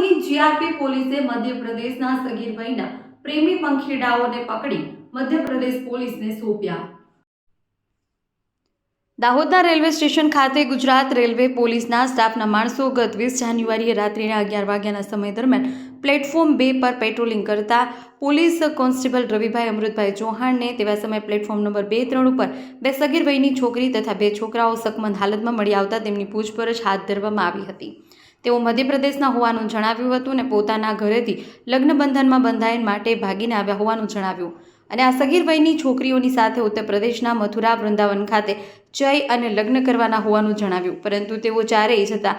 દાહોદની GRP પોલીસે મધ્યપ્રદેશના સગીર વયના પ્રેમી પંખીડાઓને પકડી મધ્યપ્રદેશ પોલીસને સોંપ્યા। દાહોદના રેલવે સ્ટેશન ખાતે ગુજરાત રેલવે પોલીસના સ્ટાફના માણસો ગત 20 જાન્યુઆરીએ રાત્રિના 11 વાગ્યાના સમય દરમિયાન પ્લેટફોર્મ 2 પર પેટ્રોલિંગ કરતા પોલીસ કોન્સ્ટેબલ રવિભાઈ અમૃતભાઈ ચૌહાણને તેવા સમયે પ્લેટફોર્મ નંબર 2-3 ઉપર 2 સગીર વયની છોકરી તથા 2 છોકરાઓ શકમંદ હાલતમાં મળી આવતા તેમની પૂછપરછ હાથ ધરવામાં આવી હતી। તેઓ મધ્યપ્રદેશના હોવાનું જણાવ્યું હતું અને પોતાના ઘરેથી લગ્ન બંધનમાં બંધાયન માટે ભાગીને આવ્યા હોવાનું જણાવ્યું અને આ સગીર વયની છોકરીઓની સાથે ઉત્તર પ્રદેશના મથુરા વૃંદાવન ખાતે જઈ અને લગ્ન કરવાના હોવાનું જણાવ્યું, પરંતુ તેઓ ચારેય જતા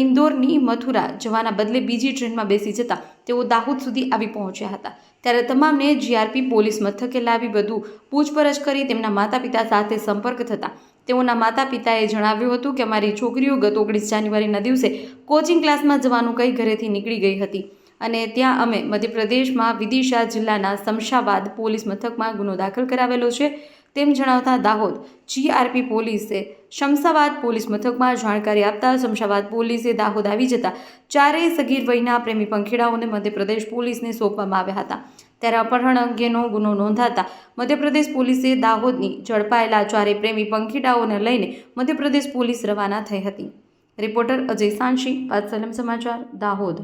ઇન્દોરની મથુરા જવાના બદલે બીજી ટ્રેનમાં બેસી જતા તેઓ દાહોદ સુધી આવી પહોંચ્યા હતા। ત્યારે તમામને જીઆરપી પોલીસ મથકે લાવી વધુ પૂછપરછ કરી તેમના માતા પિતા સાથે સંપર્ક થતા તેઓના માતા પિતાએ જણાવ્યું હતું કે અમારી છોકરીઓ ગત 19 જાન્યુઆરીના દિવસે કોચિંગ ક્લાસમાં જવાનું કહી ઘરેથી નીકળી ગઈ હતી અને ત્યાં અમે મધ્યપ્રદેશમાં વિદિશા જિલ્લાના શમશાબાદ પોલીસ મથકમાં ગુનો દાખલ કરાવેલો છે તેમ જણાવતા દાહોદ જીઆરપી પોલીસે શમશાબાદ પોલીસ મથકમાં જાણકારી આપતા શમશાબાદ પોલીસે દાહોદ આવી જતા ચારેય સગીર વયના પ્રેમી પંખીડાઓને મધ્યપ્રદેશ પોલીસને સોંપવામાં આવ્યા હતા। ત્યારે અપહરણ અંગેનો ગુનો નોંધાતા મધ્યપ્રદેશ પોલીસે દાહોદની ઝડપાયેલા ચારેય પ્રેમી પંખીડાઓને લઈને મધ્યપ્રદેશ પોલીસ રવાના થઈ હતી। રિપોર્ટર અજય સાંશી, પાત્સલમ સમાચાર, દાહોદ।